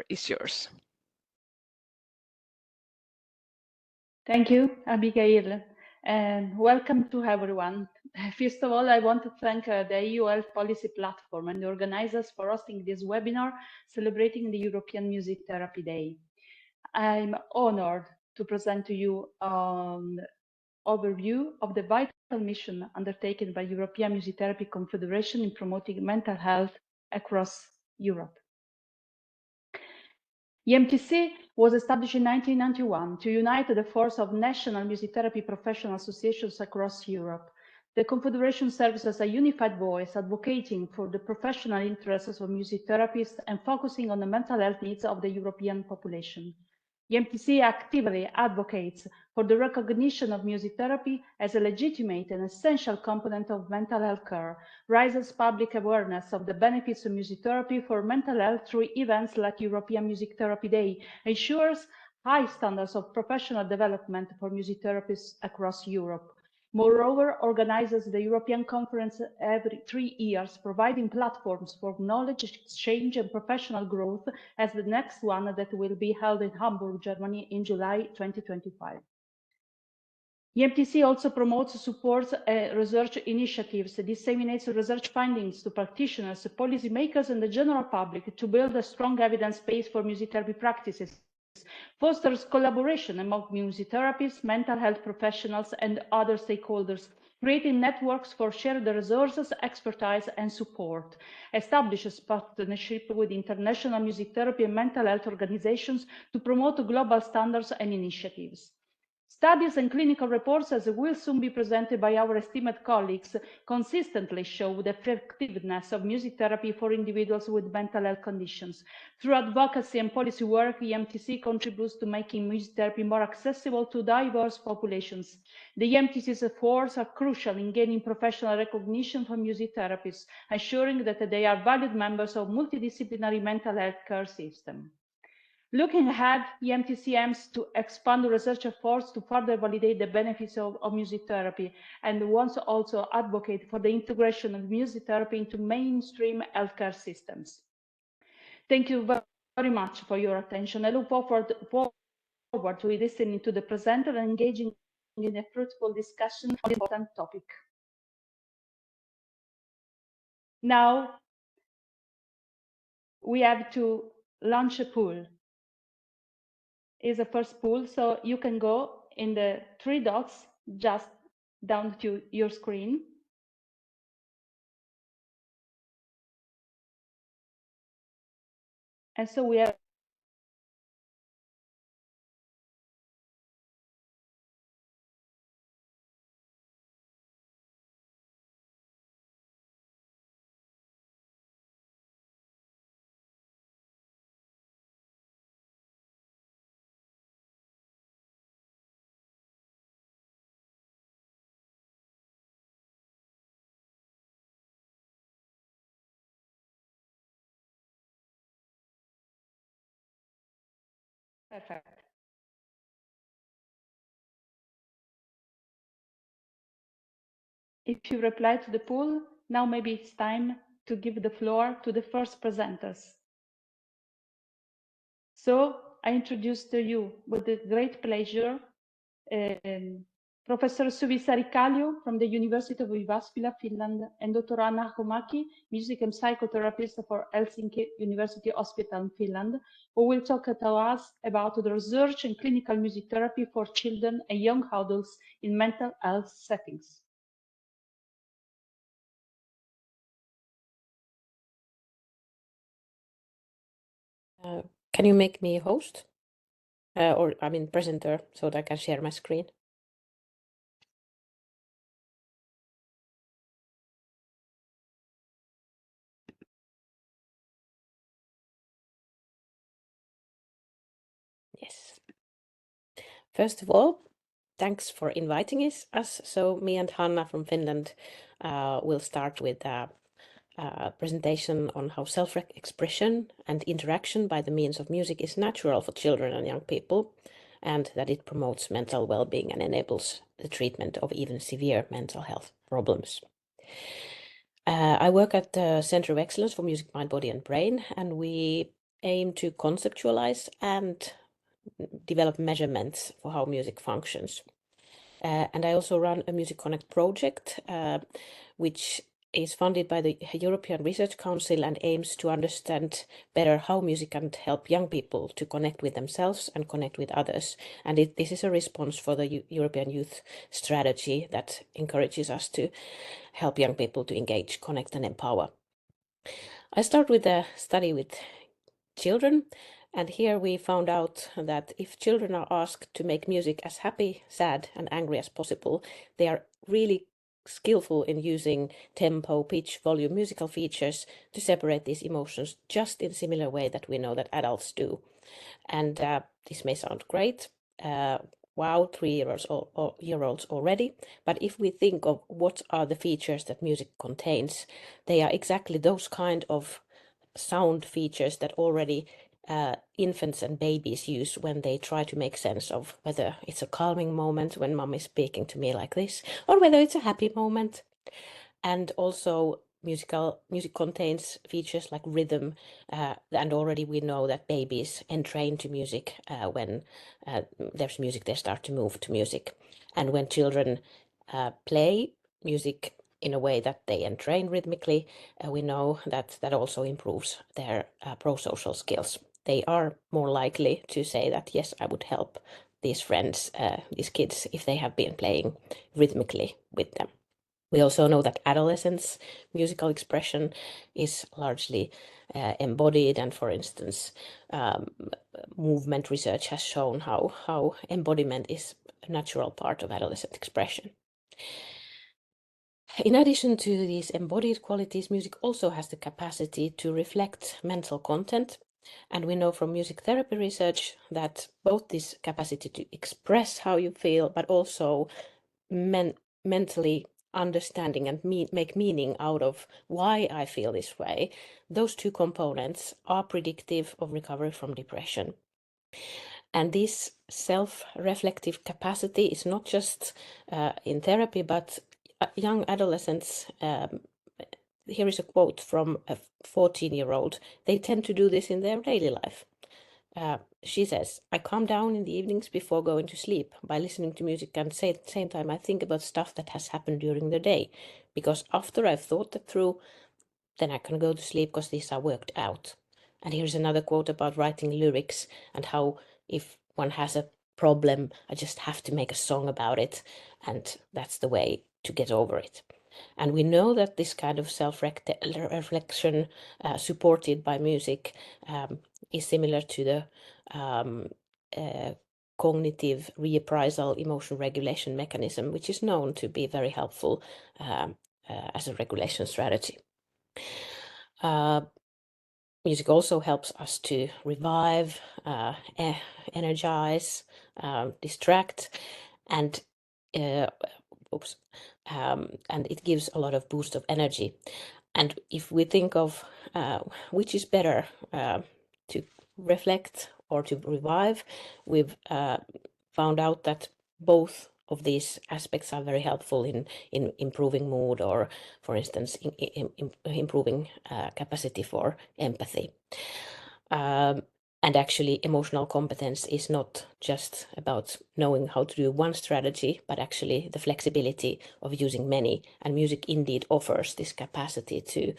is yours. Thank you, Abigail, and welcome to everyone. First of all, I want to thank the EU Health Policy Platform and the organizers for hosting this webinar celebrating the European Music Therapy Day. I'm honored to present to you an overview of the vital mission undertaken by European Music Therapy Confederation in promoting mental health across Europe. EMTC was established in 1991 to unite the force of national music therapy professional associations across Europe. The Confederation serves as a unified voice advocating for the professional interests of music therapists and focusing on the mental health needs of the European population. EMTC actively advocates for the recognition of music therapy as a legitimate and essential component of mental health care, raises public awareness of the benefits of music therapy for mental health through events like European Music Therapy Day, ensures high standards of professional development for music therapists across Europe. Moreover, organizes the European Conference every 3 years, providing platforms for knowledge exchange and professional growth, as the next one that will be held in Hamburg, Germany in July 2025. EMTC also promotes, supports research initiatives, disseminates research findings to practitioners, policymakers, and the general public to build a strong evidence base for music therapy practices, fosters collaboration among music therapists, mental health professionals, and other stakeholders, creating networks for shared resources, expertise, and support, establishes partnership with international music therapy and mental health organizations to promote global standards and initiatives. Studies and clinical reports, as will soon be presented by our esteemed colleagues, consistently show the effectiveness of music therapy for individuals with mental health conditions. Through advocacy and policy work, EMTC contributes to making music therapy more accessible to diverse populations. The EMTC's efforts are crucial in gaining professional recognition for music therapists, ensuring that they are valued members of multidisciplinary mental health care system. Looking ahead, EMTC aims to expand the research efforts to further validate the benefits of music therapy and wants to also advocate for the integration of music therapy into mainstream healthcare systems. Thank you very much for your attention. I look forward to listening to the presenter and engaging in a fruitful discussion on this important topic. Now, we have to launch a poll. Is the first pool, so you can go in the 3 dots just down to your screen. And so we have perfect. If you reply to the poll, now maybe it's time to give the floor to the first presenters. So I introduce to you with great pleasure Professor Suvi Kallio from the University of Jyväskylä, Finland, and Dr. Anna Homaki, music and psychotherapist for Helsinki University Hospital in Finland, who will talk to us about the research in clinical music therapy for children and young adults in mental health settings. Can you make me host? Or I mean presenter, so that I can share my screen? Yes. First of all, thanks for inviting us. So me and Hanna from Finland will start with a presentation on how self-expression and interaction by the means of music is natural for children and young people, and that it promotes mental well-being and enables the treatment of even severe mental health problems. I work at the Center of Excellence for Music, Mind, Body and Brain, and we aim to conceptualize and develop measurements for how music functions. And I also run a Music Connect project, which is funded by the European Research Council and aims to understand better how music can help young people to connect with themselves and connect with others. And this is a response for the European Youth Strategy that encourages us to help young people to engage, connect, and empower. I start with a study with children, and here we found out that if children are asked to make music as happy, sad, and angry as possible, they are really skillful in using tempo, pitch, volume, musical features to separate these emotions just in similar way that we know that adults do. And this may sound great. Wow, 3-year-olds year-olds already. But if we think of what are the features that music contains, they are exactly those kind of sound features that already infants and babies use when they try to make sense of whether it's a calming moment when mom is speaking to me like this, or whether it's a happy moment. And also music contains features like rhythm, and already we know that babies entrain to music. When there's music, they start to move to music. And when children play music in a way that they entrain rhythmically, we know that that also improves their pro-social skills. They are more likely to say that, yes, I would help these friends, these kids, if they have been playing rhythmically with them. We also know that adolescents' musical expression is largely embodied, and for instance, movement research has shown how embodiment is a natural part of adolescent expression. In addition to these embodied qualities, music also has the capacity to reflect mental content. And we know from music therapy research that both this capacity to express how you feel, but also mentally understanding and make meaning out of why I feel this way, those two components are predictive of recovery from depression. And this self-reflective capacity is not just in therapy, but young adolescents. Here is a quote from a 14-year-old. They tend to do this in their daily life. She says, I calm down in the evenings before going to sleep by listening to music, and at the same time I think about stuff that has happened during the day, because after I've thought that through, then I can go to sleep because these are worked out. And here's another quote about writing lyrics and how if one has a problem, I just have to make a song about it, and that's the way to get over it. And we know that this kind of self-reflection supported by music is similar to the cognitive reappraisal emotion regulation mechanism, which is known to be very helpful as a regulation strategy. Music also helps us to revive, energize, distract, and and it gives a lot of boost of energy. And if we think of which is better, to reflect or to revive, we've found out that both of these aspects are very helpful in improving mood, or, for instance, improving capacity for empathy. And actually, emotional competence is not just about knowing how to do one strategy, but actually the flexibility of using many. And music indeed offers this capacity to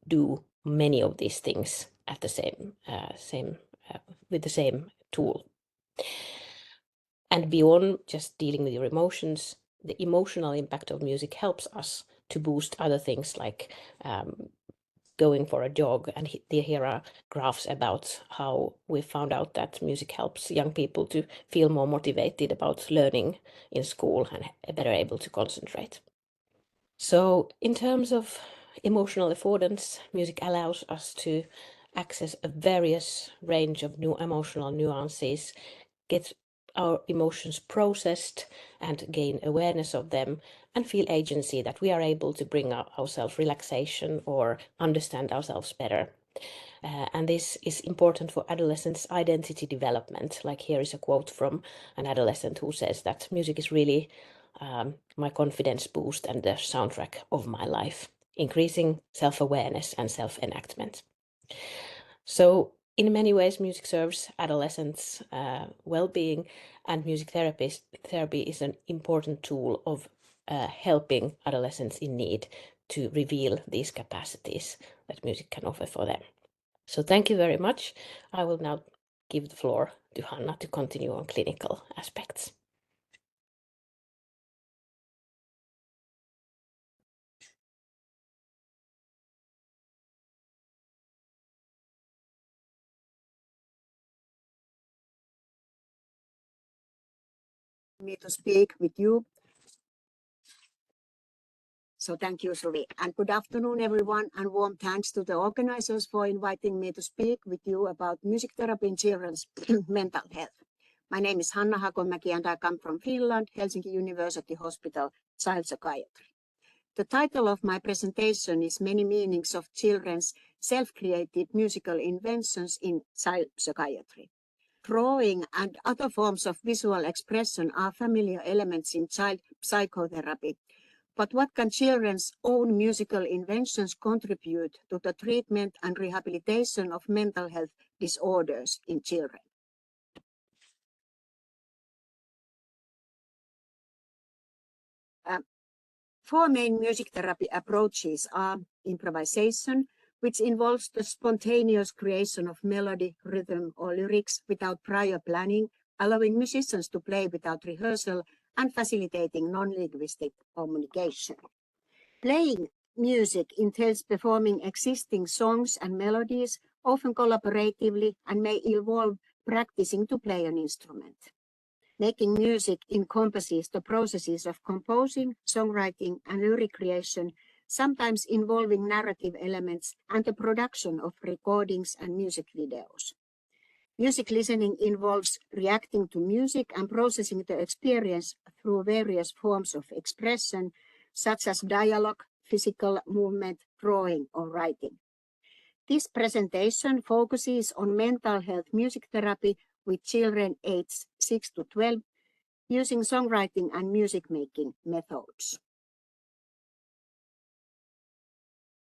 do many of these things at the with the same tool. And beyond just dealing with your emotions, the emotional impact of music helps us to boost other things like going for a jog. And here are graphs about how we found out that music helps young people to feel more motivated about learning in school and better able to concentrate. So in terms of emotional affordance, music allows us to access a various range of new emotional nuances, get our emotions processed and gain awareness of them, and feel agency, that we are able to bring ourselves relaxation or understand ourselves better. And this is important for adolescents' identity development. Like here is a quote from an adolescent who says that music is really my confidence boost and the soundtrack of my life, increasing self-awareness and self-enactment. So In many ways, music serves adolescents' well-being, and music therapy is an important tool of helping adolescents in need to reveal these capacities that music can offer for them. So thank you very much. I will now give the floor to Hanna to continue on clinical aspects. Me to speak with you. So thank you, Suvi. And good afternoon, everyone, and warm thanks to the organizers for inviting me to speak with you about music therapy in children's mental health. My name is Hanna Hakomäki, and I come from Finland, Helsinki University Hospital, Child Psychiatry. The title of my presentation is Many Meanings of Children's Self-Created Musical Inventions in Child Psychiatry. Drawing and other forms of visual expression are familiar elements in child psychotherapy. But what can children's own musical inventions contribute to the treatment and rehabilitation of mental health disorders in children? Four main music therapy approaches are improvisation, which involves the spontaneous creation of melody, rhythm, or lyrics without prior planning, allowing musicians to play without rehearsal and facilitating non-linguistic communication. Playing music entails performing existing songs and melodies, often collaboratively, and may involve practicing to play an instrument. Making music encompasses the processes of composing, songwriting, and lyric creation, sometimes involving narrative elements and the production of recordings and music videos. Music listening involves reacting to music and processing the experience through various forms of expression, such as dialogue, physical movement, drawing, or writing. This presentation focuses on mental health music therapy with children aged 6 to 12 using songwriting and music making methods.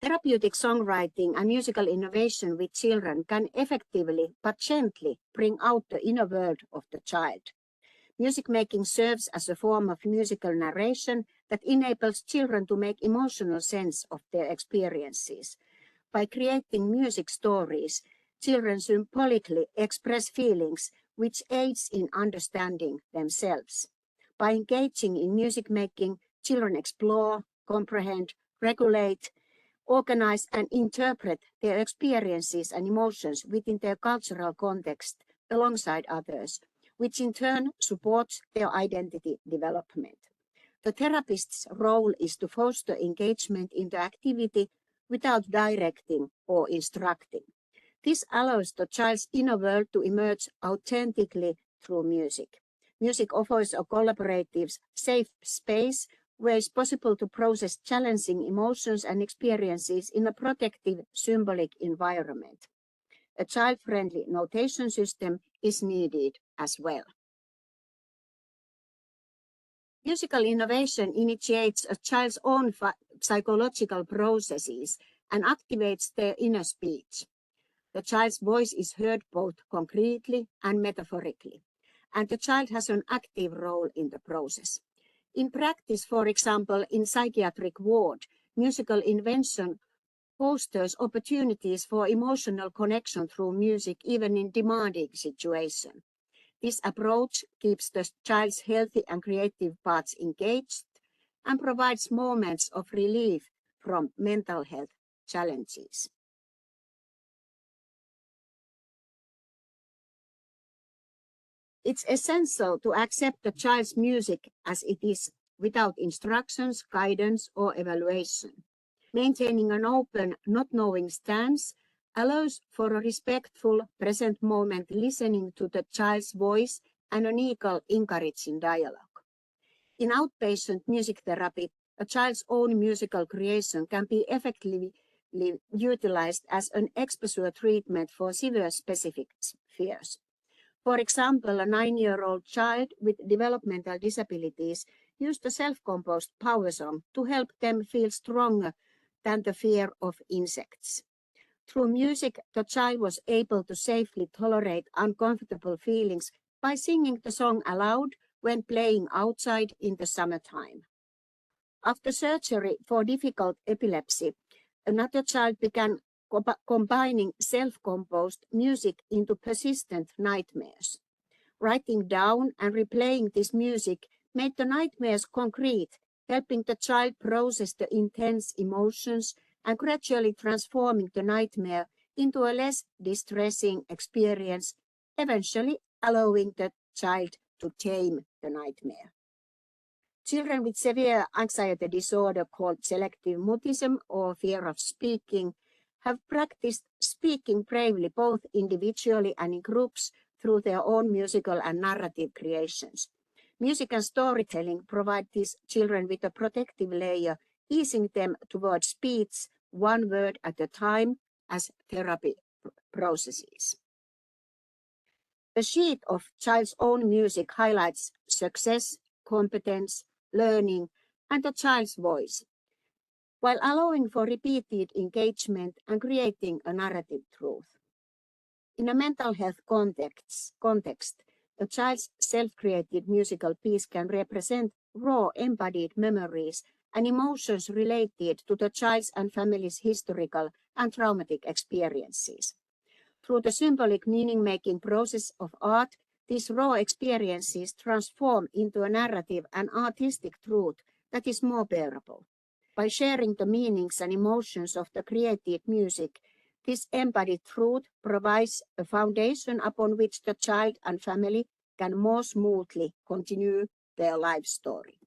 Therapeutic songwriting and musical innovation with children can effectively but gently bring out the inner world of the child. Music making serves as a form of musical narration that enables children to make emotional sense of their experiences. By creating music stories, children symbolically express feelings which aids in understanding themselves. By engaging in music making, children explore, comprehend, regulate, organize, and interpret their experiences and emotions within their cultural context alongside others, which in turn supports their identity development. The therapist's role is to foster engagement in the activity without directing or instructing. This allows the child's inner world to emerge authentically through music. Music offers a collaborative, safe space where it's possible to process challenging emotions and experiences in a protective, symbolic environment. A child-friendly notation system is needed as well. Musical innovation initiates a child's own psychological processes and activates their inner speech. The child's voice is heard both concretely and metaphorically, and the child has an active role in the process. In practice, for example, in psychiatric ward, musical invention fosters opportunities for emotional connection through music, even in demanding situations. This approach keeps the child's healthy and creative parts engaged and provides moments of relief from mental health challenges. It's essential to accept the child's music as it is, without instructions, guidance, or evaluation. Maintaining an open, not knowing stance allows for a respectful, present moment listening to the child's voice and an equal, encouraging dialogue. In outpatient music therapy, a child's own musical creation can be effectively utilized as an exposure treatment for severe specific fears. For example, a 9-year-old child with developmental disabilities used a self-composed power song to help them feel stronger than the fear of insects. Through music, the child was able to safely tolerate uncomfortable feelings by singing the song aloud when playing outside in the summertime. After surgery for difficult epilepsy, another child began combining self-composed music into persistent nightmares. Writing down and replaying this music made the nightmares concrete, helping the child process the intense emotions and gradually transforming the nightmare into a less distressing experience, eventually allowing the child to tame the nightmare. Children with severe anxiety disorder called selective mutism or fear of speaking have practiced speaking bravely both individually and in groups through their own musical and narrative creations. Music and storytelling provide these children with a protective layer, easing them towards speech one word at a time as therapy processes. A sheet of child's own music highlights success, competence, learning, and the child's voice, while allowing for repeated engagement and creating a narrative truth. In a mental health context, a child's self-created musical piece can represent raw embodied memories and emotions related to the child's and family's historical and traumatic experiences. Through the symbolic meaning-making process of art, these raw experiences transform into a narrative and artistic truth that is more bearable. By sharing the meanings and emotions of the created music, this embodied truth provides a foundation upon which the child and family can more smoothly continue their life story.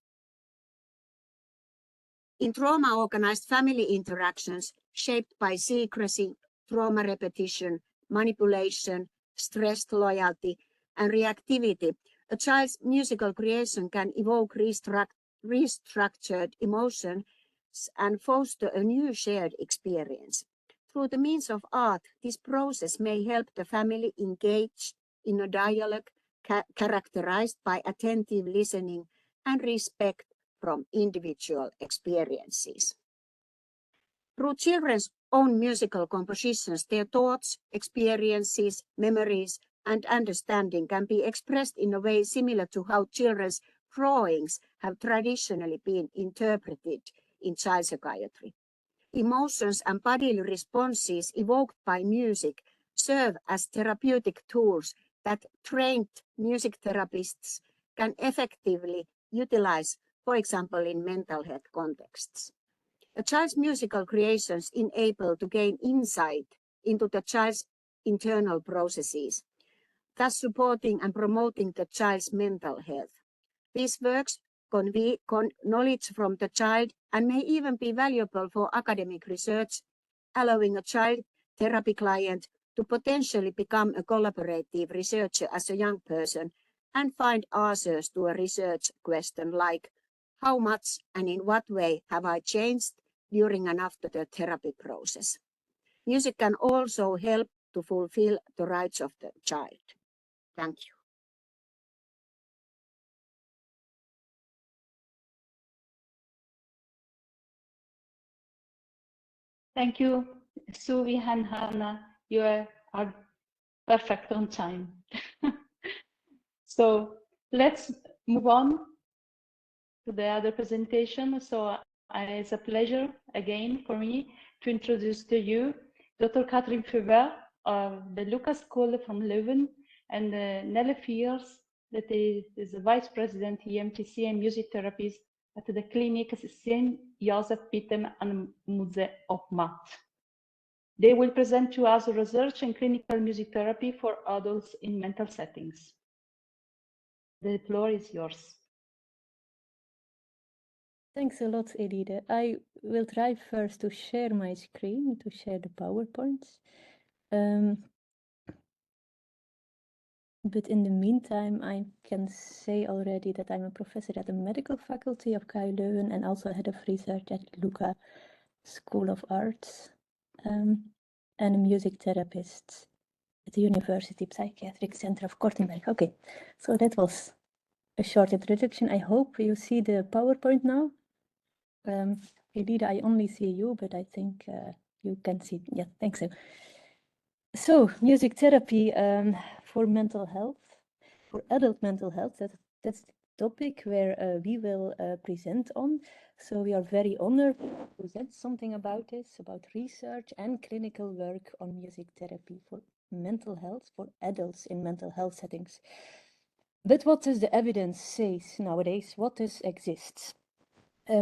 In trauma-organized family interactions shaped by secrecy, trauma repetition, manipulation, stressed loyalty, and reactivity, a child's musical creation can evoke restructured emotions and foster a new shared experience. Through the means of art, this process may help the family engage in a dialogue characterized by attentive listening and respect from individual experiences. Through children's own musical compositions, their thoughts, experiences, memories, and understanding can be expressed in a way similar to how children's drawings have traditionally been interpreted in child psychiatry. Emotions and bodily responses evoked by music serve as therapeutic tools that trained music therapists can effectively utilize, for example, in mental health contexts. A child's musical creations enable to gain insight into the child's internal processes, thus supporting and promoting the child's mental health. These works convey knowledge from the child and may even be valuable for academic research, allowing a child therapy client to potentially become a collaborative researcher as a young person and find answers to a research question like, how much and in what way have I changed during and after the therapy process? Music can also help to fulfill the rights of the child. Thank you. Thank you, Suvi and Hanna. You are perfect on time. So let's move on to the other presentation. So it's a pleasure again for me to introduce to you Dr. Kathrin Faber of the Lucas School from Leuven and Nelle Fiers, that is the Vice President EMTC and Music Therapist at the clinic St. Joseph Pittem and Muse of Math. They will present to us research in clinical music therapy for adults in mental settings. The floor is yours. Thanks a lot, Elide. I will try first to share my screen, to share the PowerPoints. But in the meantime, I can say already that I'm a professor at the medical faculty of KU Leuven and also head of research at Lucas School of Arts and a music therapist at the University Psychiatric Center of Kortenberg. Okay, so that was a short introduction. I hope you see the PowerPoint now. Elida, I only see you, but I think you can see. Yeah, thanks. So music therapy for mental health, for adult mental health, that's the topic where we will present on. So we are very honored to present something about this, about research and clinical work on music therapy for mental health, for adults in mental health settings. But what does the evidence say nowadays? What does exist?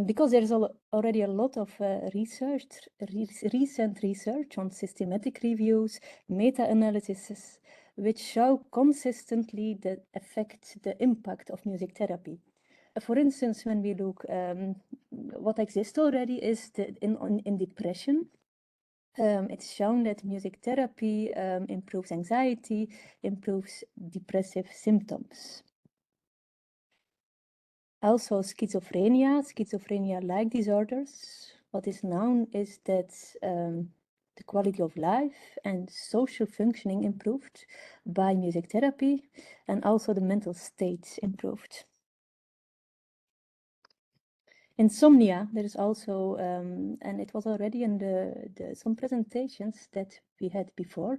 Because there's already a lot of recent research on systematic reviews, meta-analyses, which show consistently the effect, the impact of music therapy. For instance, when we look, what exists already is in depression. It's shown that music therapy improves anxiety, improves depressive symptoms. Also schizophrenia-like disorders. What is known is that the quality of life and social functioning improved by music therapy, and also the mental state improved. Insomnia, there is also, and it was already in some presentations that we had before,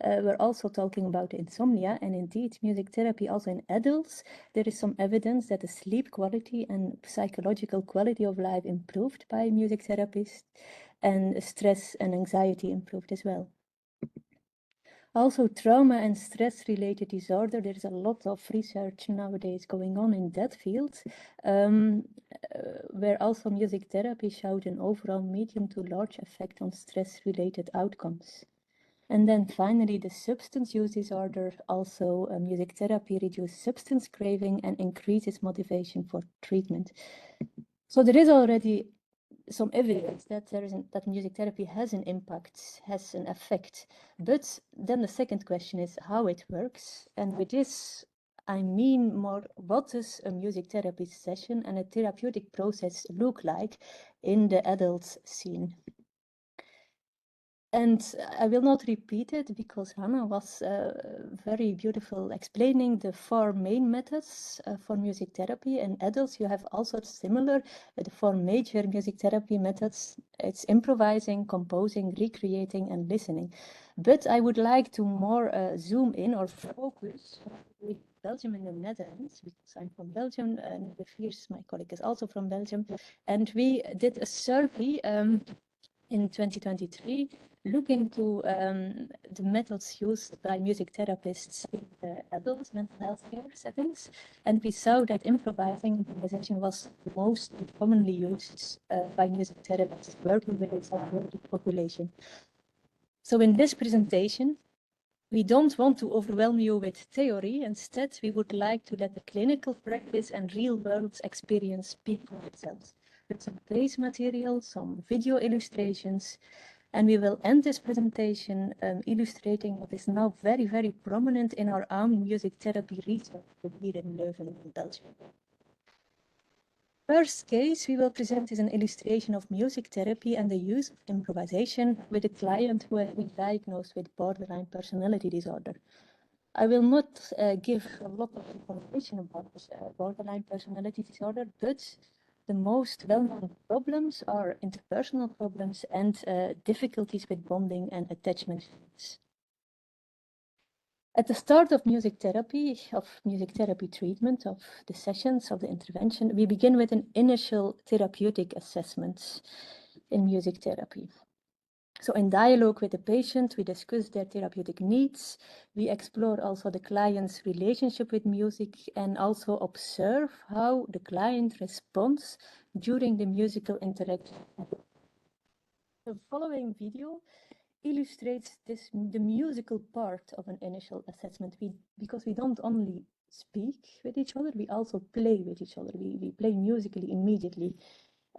we're also talking about insomnia, and indeed music therapy also in adults, there is some evidence that the sleep quality and psychological quality of life improved by music therapists, and stress and anxiety improved as well. Also, trauma and stress-related disorder, there is a lot of research nowadays going on in that field, where also music therapy showed an overall medium to large effect on stress-related outcomes. And then finally, the substance use disorder, also music therapy reduces substance craving and increases motivation for treatment. So there is already some evidence that that music therapy has an impact, has an effect. But then the second question is how it works. And with this, I mean more, what does a music therapy session and a therapeutic process look like in the adult scene? And I will not repeat it because Hannah was very beautiful explaining the 4 main methods for music therapy. In adults, you have also similar, the 4 major music therapy methods. It's improvising, composing, recreating, and listening. But I would like to more zoom in or focus with Belgium and the Netherlands, because I'm from Belgium, and De Vries, my colleague, is also from Belgium. And we did a survey in 2023, looking to the methods used by music therapists in adult mental health care settings. And we saw that improvising was the most commonly used by music therapists working with its population. So in this presentation, we don't want to overwhelm you with theory. Instead, we would like to let the clinical practice and real-world experience speak for itself, with some case material, some video illustrations, and we will end this presentation illustrating what is now very, very prominent in our own music therapy research here in Leuven, in Belgium. First case we will present is an illustration of music therapy and the use of improvisation with a client who has been diagnosed with borderline personality disorder. I will not give a lot of information about borderline personality disorder, but the most well-known problems are interpersonal problems and difficulties with bonding and attachment feelings. At the start of music therapy treatment, of the sessions, of the intervention, we begin with an initial therapeutic assessment in music therapy. So in dialogue with the patient, we discuss their therapeutic needs. We explore also the client's relationship with music and also observe how the client responds during the musical interaction. The following video illustrates the musical part of an initial assessment, because we don't only speak with each other, we also play with each other. We play musically immediately.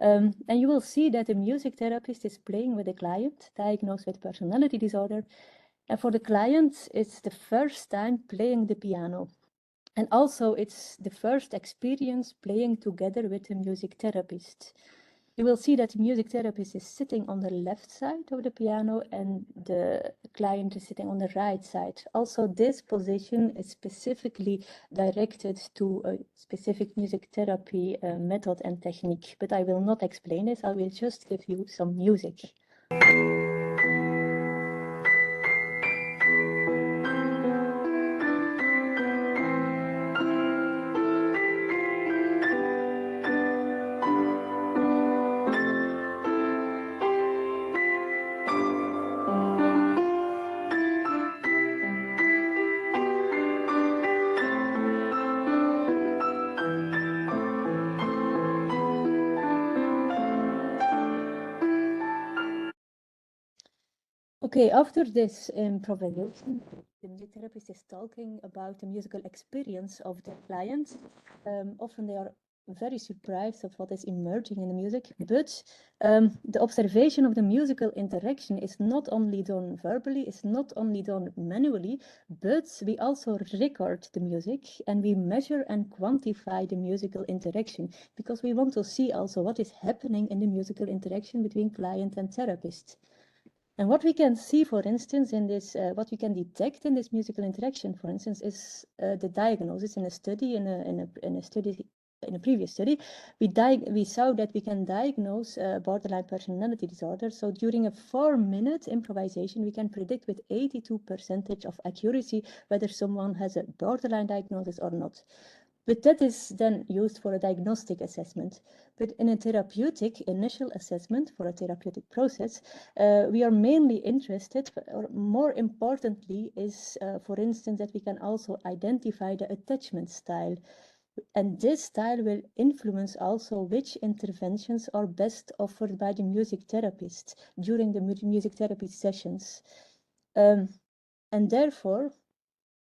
And you will see that the music therapist is playing with a client diagnosed with personality disorder. And for the client, it's the first time playing the piano. And also it's the first experience playing together with a music therapist. You will see that the music therapist is sitting on the left side of the piano and the client is sitting on the right side. Also, this position is specifically directed to a specific music therapy method and technique, but I will not explain this. I will just give you some music. Okay, after this improvisation, the music therapist is talking about the musical experience of the client. Often they are very surprised of what is emerging in the music, but the observation of the musical interaction is not only done verbally, it's not only done manually, but we also record the music and we measure and quantify the musical interaction because we want to see also what is happening in the musical interaction between client and therapist. And what we can see, for instance, in this, what we can detect in this musical interaction, for instance, is the diagnosis in a study, in a previous study, we saw that we can diagnose borderline personality disorder. So during a 4-minute improvisation, we can predict with 82% of accuracy whether someone has a borderline diagnosis or not. But that is then used for a diagnostic assessment. But in a therapeutic initial assessment for a therapeutic process, we are mainly interested, or more importantly, is, for instance, that we can also identify the attachment style. And this style will influence also which interventions are best offered by the music therapist during the music therapy sessions. And therefore,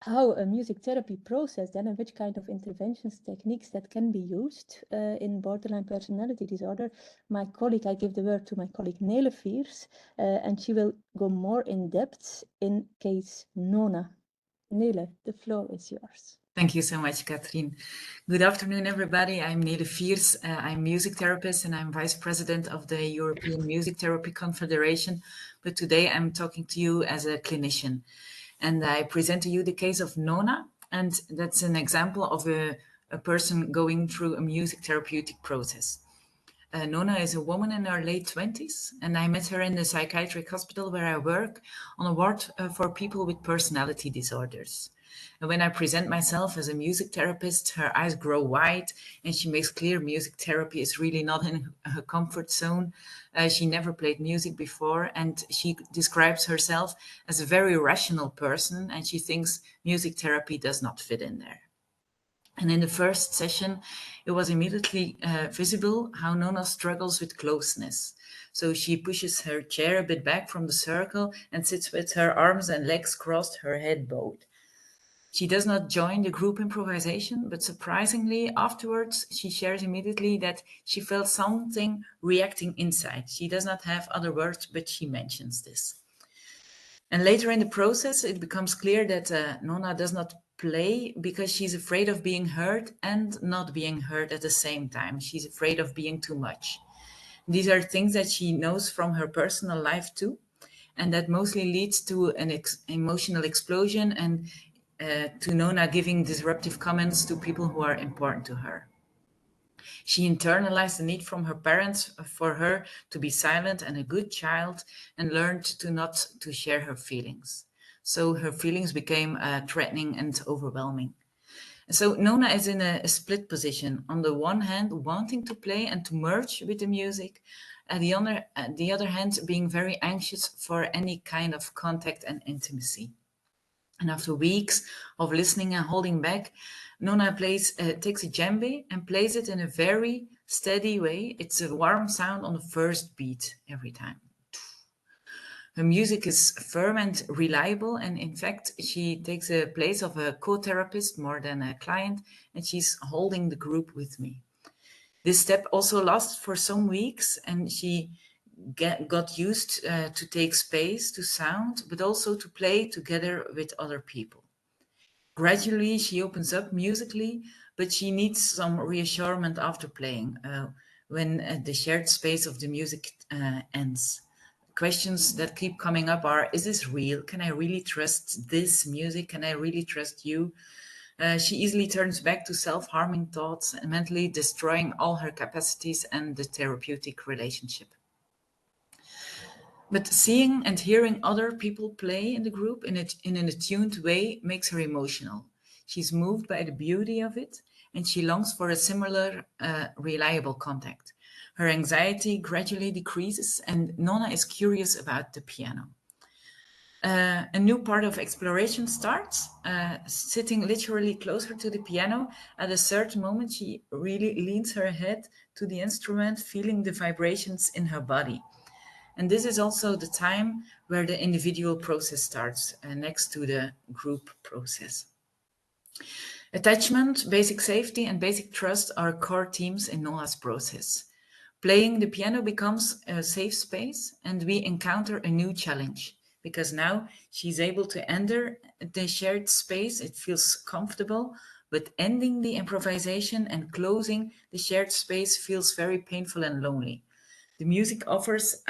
how a music therapy process then and which kind of interventions, techniques that can be used in borderline personality disorder. My colleague, I give the word to my colleague Nele Viers, and she will go more in depth in case Nona. Nele, the floor is yours. Thank you so much, Katrien. Good afternoon, everybody. I'm Nele Viers. I'm a music therapist and I'm vice president of the European Music Therapy Confederation. But today I'm talking to you as a clinician. And I present to you the case of Nona. And that's an example of a person going through a music therapeutic process. Nona is a woman in her late 20s, and I met her in the psychiatric hospital where I work on a ward for people with personality disorders. And when I present myself as a music therapist, her eyes grow wide and she makes clear music therapy is really not in her comfort zone. She never played music before, and she describes herself as a very rational person, and she thinks music therapy does not fit in there. And in the first session, it was immediately visible how Nona struggles with closeness. So she pushes her chair a bit back from the circle and sits with her arms and legs crossed, her head bowed. She does not join the group improvisation, but surprisingly, afterwards, she shares immediately that she felt something reacting inside. She does not have other words, but she mentions this. And later in the process, it becomes clear that Nona does not play because she's afraid of being heard and not being heard at the same time. She's afraid of being too much. These are things that she knows from her personal life too, and that mostly leads to an emotional explosion and to Nona giving disruptive comments to people who are important to her. She internalized the need from her parents for her to be silent and a good child and learned to not to share her feelings. So her feelings became threatening and overwhelming. So Nona is in a split position. On the one hand, wanting to play and to merge with the music. At the other hand, being very anxious for any kind of contact and intimacy. And after weeks of listening and holding back, Nona takes a djembe and plays it in a very steady way. It's a warm sound on the first beat every time. Her music is firm and reliable, and in fact, she takes the place of a co-therapist more than a client, and she's holding the group with me. This step also lasts for some weeks, and she got used to take space, to sound, but also to play together with other people. Gradually, she opens up musically, but she needs some reassurance after playing when the shared space of the music ends. Questions that keep coming up are, is this real? Can I really trust this music? Can I really trust you? She easily turns back to self-harming thoughts and mentally destroying all her capacities and the therapeutic relationship. But seeing and hearing other people play in the group in an attuned way makes her emotional. She's moved by the beauty of it, and she longs for a similar, reliable contact. Her anxiety gradually decreases, and Nona is curious about the piano. A new part of exploration starts, sitting literally closer to the piano. At a certain moment, she really leans her head to the instrument, feeling the vibrations in her body. And this is also the time where the individual process starts, next to the group process. Attachment, basic safety, and basic trust are core themes in Nona's process. Playing the piano becomes a safe space, and we encounter a new challenge, because now she's able to enter the shared space. It feels comfortable, but ending the improvisation and closing the shared space feels very painful and lonely. The music offers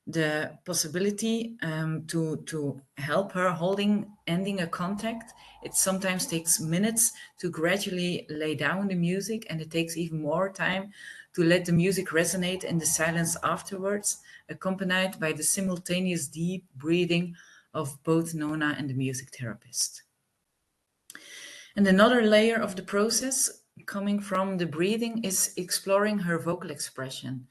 the possibility to help her ending a contact. It sometimes takes minutes to gradually lay down the music, and it takes even more time to let the music resonate in the silence afterwards, accompanied by the simultaneous deep breathing of both Nona and the music therapist. And another layer of the process coming from the breathing is exploring her vocal expression.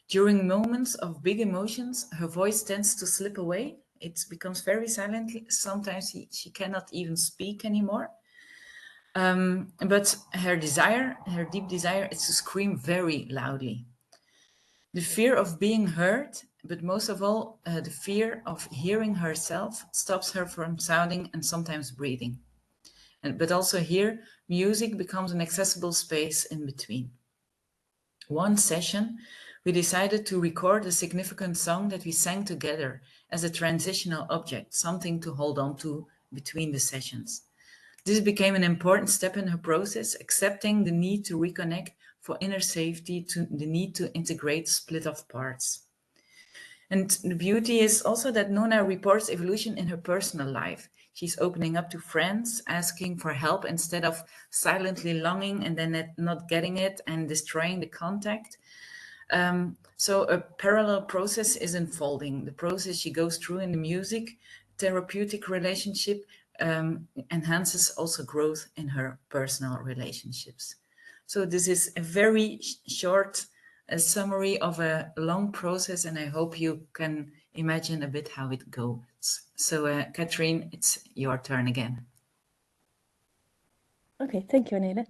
During moments of big emotions, her voice tends to slip away. It becomes very silent. Sometimes she cannot even speak anymore. But her deep desire, is to scream very loudly. The fear of being heard, but most of all, the fear of hearing herself, stops her from sounding and sometimes breathing. But also here, music becomes an accessible space in between. One session, we decided to record a significant song that we sang together as a transitional object, something to hold on to between the sessions. This became an important step in her process, accepting the need to reconnect for inner safety, to the need to integrate split-off parts. And the beauty is also that Nona reports evolution in her personal life. She's opening up to friends, asking for help instead of silently longing and then not getting it and destroying the contact. So a parallel process is unfolding. The process she goes through in the music therapeutic relationship enhances also growth in her personal relationships. So this is a very short summary of a long process, and I hope you can imagine a bit how it goes. So Katrien, it's your turn again. Okay, thank you, Anela.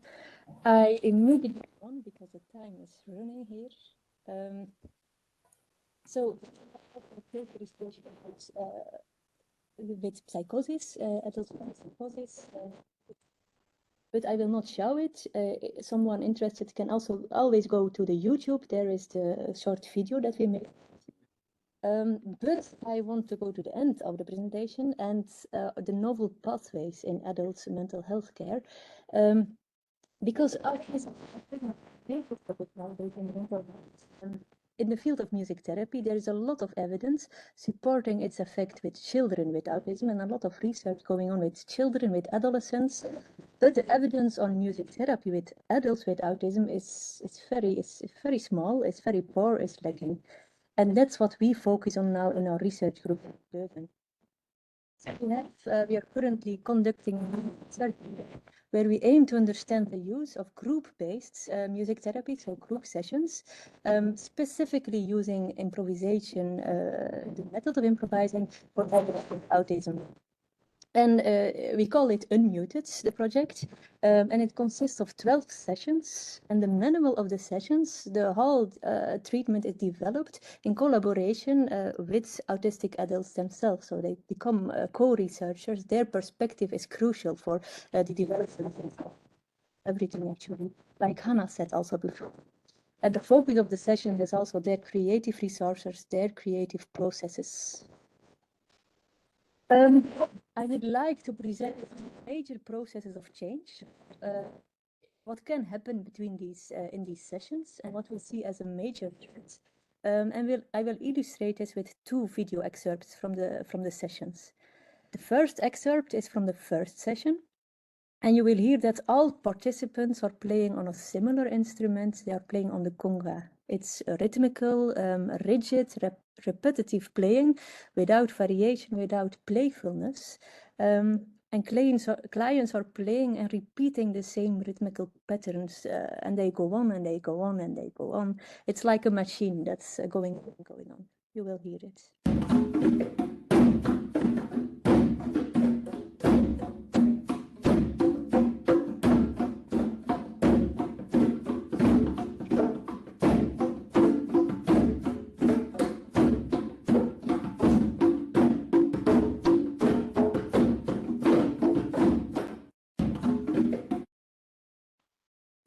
I immediately on because the time is running here. So, with psychosis, adult psychosis, but I will not show it. Someone interested can also always go to the YouTube. There is the short video that we made. But I want to go to the end of the presentation and the novel pathways in adult mental health care. Because in the field of music therapy, there is a lot of evidence supporting its effect with children with autism, and a lot of research going on with children, with adolescents. But the evidence on music therapy with adults with autism is very small, it's very poor, it's lacking. And that's what we focus on now in our research group in Leuven. We are currently conducting research where we aim to understand the use of group-based music therapy, so group sessions, specifically using improvisation, the method of improvising for adults with autism. And we call it Unmuted, the project, and it consists of 12 sessions. And the manual of the sessions, the whole treatment is developed in collaboration with autistic adults themselves. So they become co-researchers. Their perspective is crucial for the development of everything, actually, like Hannah said also before. And the focus of the session is also their creative resources, their creative processes. I would like to present major processes of change, what can happen between these in these sessions, and what we see as a major trend. And I will illustrate this with two video excerpts from the sessions. The first excerpt is from the first session, and you will hear that all participants are playing on a similar instrument. They are playing on the conga. It's a rhythmical, rigid, repetitive playing without variation, without playfulness. And clients are playing and repeating the same rhythmical patterns, and they go on and they go on and they go on. It's like a machine that's going on. You will hear it.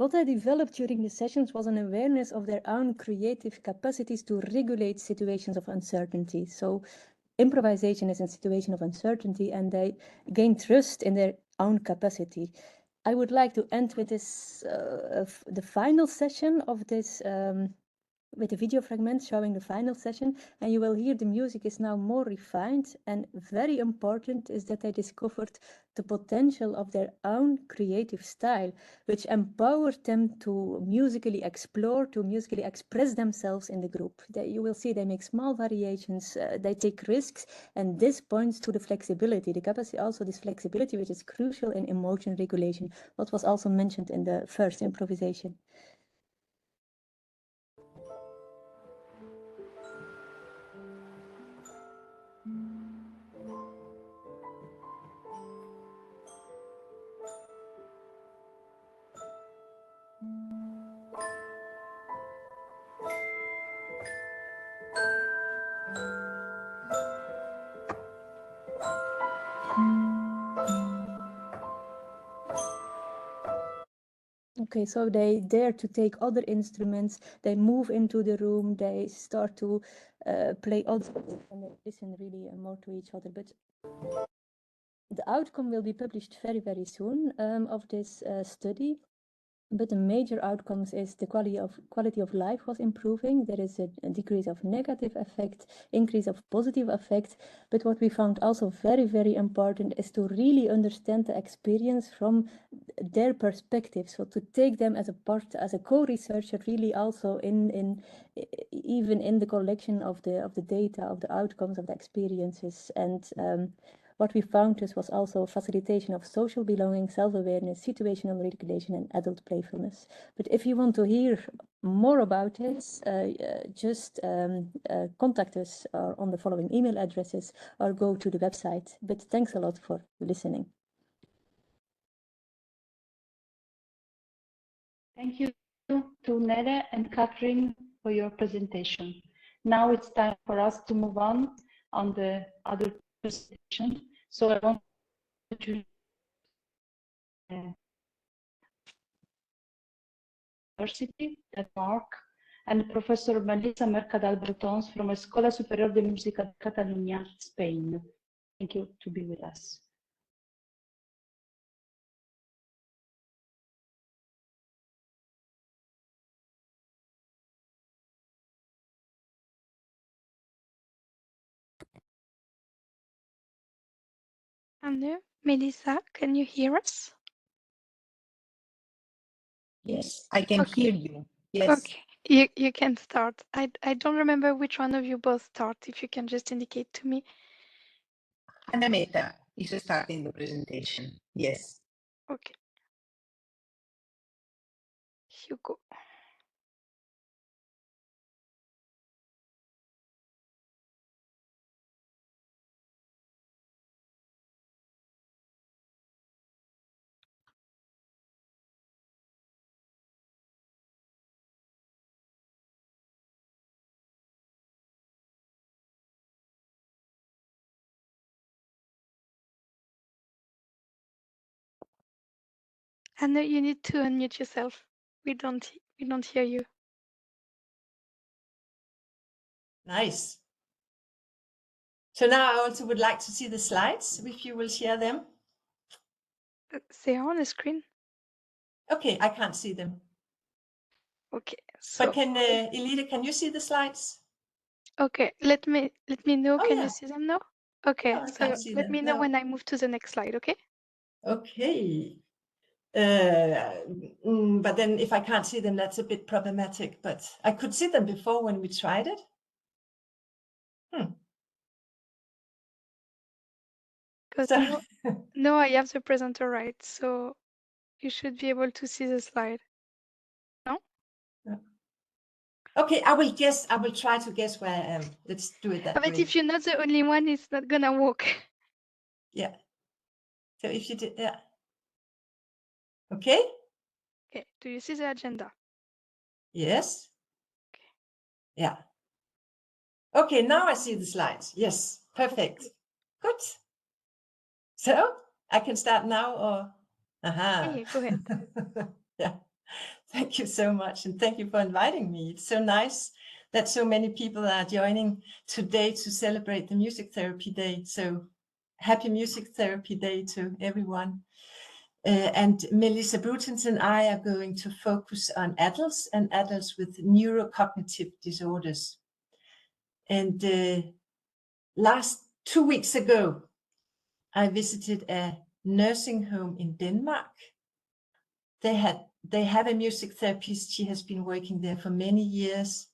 What I developed during the sessions was an awareness of their own creative capacities to regulate situations of uncertainty. So improvisation is a situation of uncertainty, and they gain trust in their own capacity. I would like to end with this, the final session of this, with a video fragment showing the final session, and you will hear the music is now more refined, and very important is that they discovered the potential of their own creative style, which empowered them to musically explore, to musically express themselves in the group. You will see they make small variations, they take risks, and this points to the flexibility, the capacity, also this flexibility, which is crucial in emotion regulation, what was also mentioned in the first improvisation. Okay, so they dare to take other instruments, they move into the room, they start to play other, and they listen really more to each other. But the outcome will be published very, very soon of this study. But the major outcomes is the quality of life was improving. There is a decrease of negative effect, increase of positive effect. But what we found also very, very important is to really understand the experience from their perspective. So to take them as a part, as a co-researcher, really also even in the collection of the data, of the outcomes of the experiences. And what we found was also facilitation of social belonging, self-awareness, situational regulation, and adult playfulness. But if you want to hear more about this, just contact us on the following email addresses or go to the website. But thanks a lot for listening. Thank you to Nele and Catherine for your presentation. Now it's time for us to move on the other presentation. So I want to University at Mark and Professor Melissa Mercadal-Bretons from Escola Superior de Música de Catalunya, Spain. Thank you to be with us. Anu, Melissa, can you hear us? Yes, I can Okay. hear you. Yes. Okay, you can start. I don't remember which one of you both start. If you can just indicate to me. Anna Meta is starting the presentation. Yes. Okay. Hugo. Anu, you need to unmute yourself. We don't hear you. Nice. So now I also would like to see the slides, if you will share them. They are on the screen. Okay, I can't see them. Okay. So, But can Elita, can you see the slides? okay, let me know. Oh, Can yeah. you see them now? Okay, No, I so can't see let them. me know No. when I move to the next slide, okay? Okay. But then if I can't see them, that's a bit problematic. But I could see them before when we tried it. Because So, no, I have the presenter right, so you should be able to see the slide. No? okay, I will guess. I will try to guess where I am. Let's do it that But way. if you're not the only one, it's not gonna work. Yeah. So if you did, yeah. Okay. Okay, do you see the agenda? Yes. Okay. Yeah. Okay, now I see the slides. Yes, perfect. Good. So I can start now or? Aha. Yeah, go ahead. Yeah. Thank you so much, and thank you for inviting me. It's so nice that so many people are joining today to celebrate the Music Therapy Day. So happy Music Therapy Day to everyone. And Melissa Brutens and I are going to focus on adults and adults with neurocognitive disorders. And last 2 weeks ago, I visited a nursing home in Denmark. They have a music therapist. She has been working there for many years.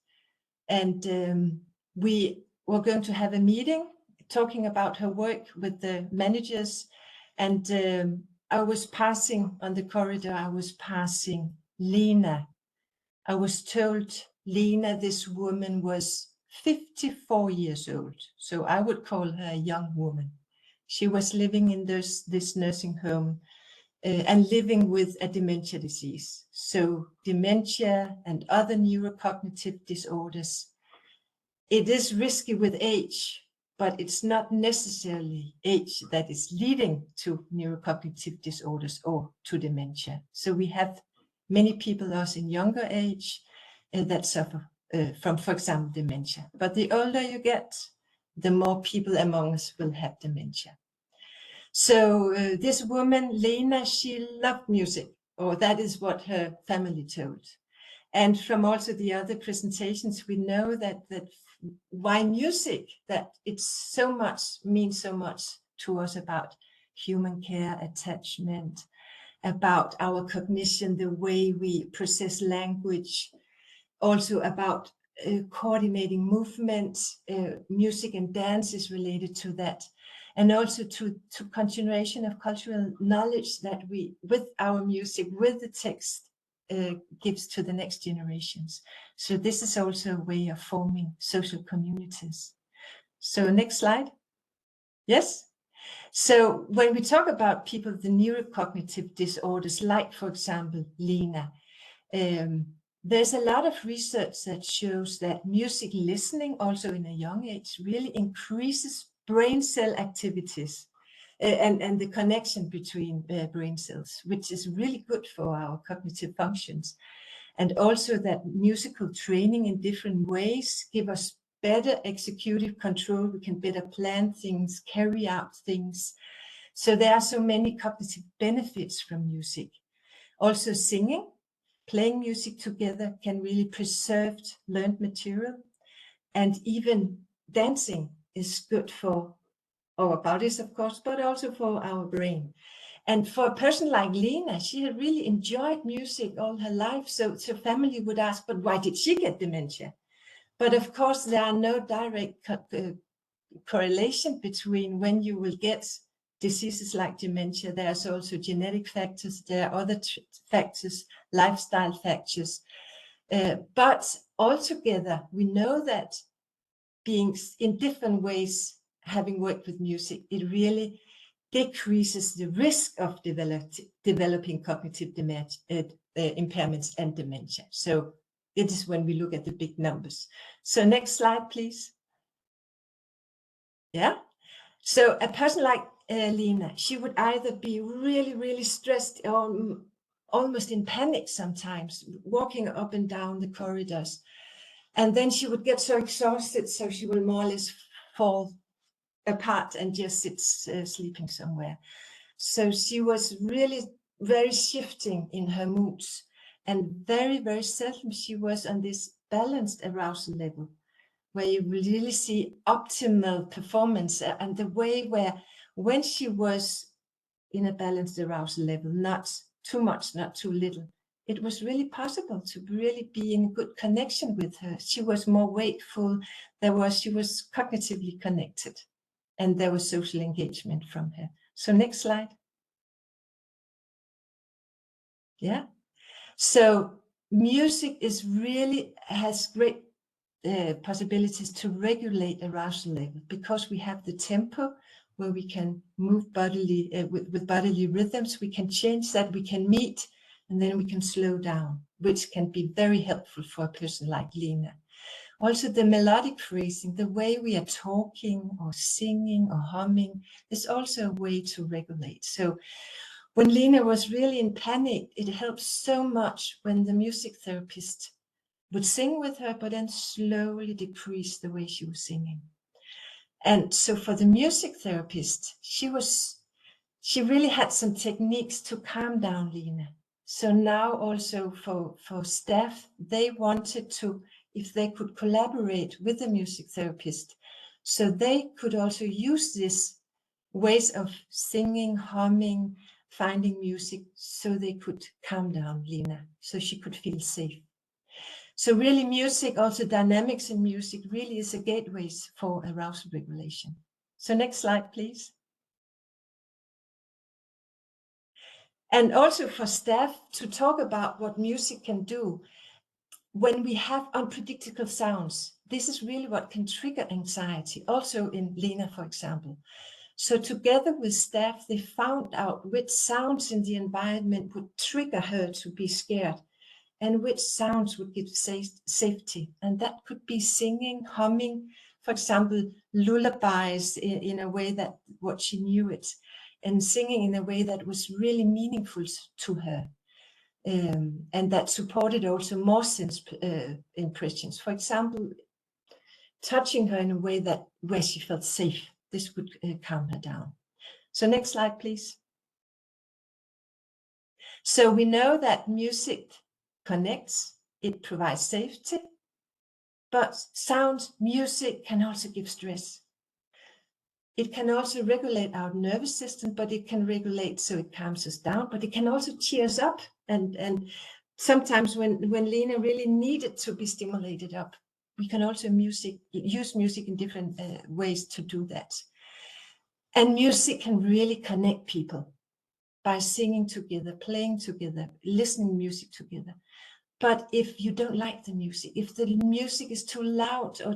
And we were going to have a meeting talking about her work with the managers. And I was passing on the corridor, I was passing Lena. I was told Lena, this woman, was 54 years old. So I would call her a young woman. She was living in this nursing home and living with a dementia disease. So dementia and other neurocognitive disorders, it is risky with age, but it's not necessarily age that is leading to neurocognitive disorders or to dementia. So we have many people also in younger age that suffer from, for example, dementia. But the older you get, the more people among us will have dementia. So this woman, Lena, she loved music, or that is what her family told. And from also the other presentations, we know that why music, that it's so much, means so much to us about human care, attachment, about our cognition, the way we process language, also about coordinating movement. Music and dance is related to that. And also to continuation of cultural knowledge that we, with our music, with the text, gives to the next generations. So this is also a way of forming social communities. So next slide. Yes. So when we talk about people with the neurocognitive disorders, like, for example, Lena, there's a lot of research that shows that music listening, also in a young age, really increases brain cell activities and the connection between brain cells, which is really good for our cognitive functions. And also that musical training in different ways give us better executive control. We can better plan things, carry out things. So there are so many cognitive benefits from music. Also singing, playing music together can really preserve learned material. And even dancing is good for our bodies, of course, but also for our brain. And for a person like Lena, she had really enjoyed music all her life. So family would ask, but why did she get dementia? But of course, there are no direct correlation between when you will get diseases like dementia. There's also genetic factors, there are other factors, lifestyle factors. But altogether, we know that being in different ways, having worked with music, it really decreases the risk of developing cognitive impairments and dementia. So it is when we look at the big numbers. So next slide, please. Yeah. So a person like Lena, she would either be really, really stressed or almost in panic sometimes, walking up and down the corridors. And then she would get so exhausted, so she will more or less fall apart and just sit sleeping somewhere. So she was really very shifting in her moods, and very, very seldom she was on this balanced arousal level, where you really see optimal performance, and the way where when she was in a balanced arousal level, not too much, not too little, it was really possible to really be in good connection with her. She was more wakeful. She was cognitively connected, and there was social engagement from her. So next slide. Yeah. So music has great possibilities to regulate arousal level, because we have the tempo where we can move bodily with bodily rhythms. We can change that, we can meet, and then we can slow down, which can be very helpful for a person like Lena. Also the melodic phrasing, the way we are talking or singing or humming, is also a way to regulate. So when Lena was really in panic, it helped so much when the music therapist would sing with her, but then slowly decrease the way she was singing. And so for the music therapist, she really had some techniques to calm down Lena. So now also for staff, they wanted to, if they could collaborate with the music therapist, so they could also use this ways of singing, humming, finding music, so they could calm down Lena, so she could feel safe. So really music, also dynamics in music, really is a gateway for arousal regulation. So next slide, please. And also for staff to talk about what music can do. When we have unpredictable sounds, this is really what can trigger anxiety, also in Lena, for example. So together with staff, they found out which sounds in the environment would trigger her to be scared and which sounds would give safety. And that could be singing, humming, for example, lullabies in a way that what she knew it, and singing in a way that was really meaningful to her. And that supported also more sense impressions. For example, touching her in a way that where she felt safe. This would calm her down. So next slide, please. So we know that music connects, it provides safety, but sound, music can also give stress. It can also regulate our nervous system, but it can regulate so it calms us down, but it can also cheer us up. And sometimes when Lena really needed to be stimulated up, we can also use music in different ways to do that. And music can really connect people by singing together, playing together, listening to music together. But if you don't like the music, if the music is too loud or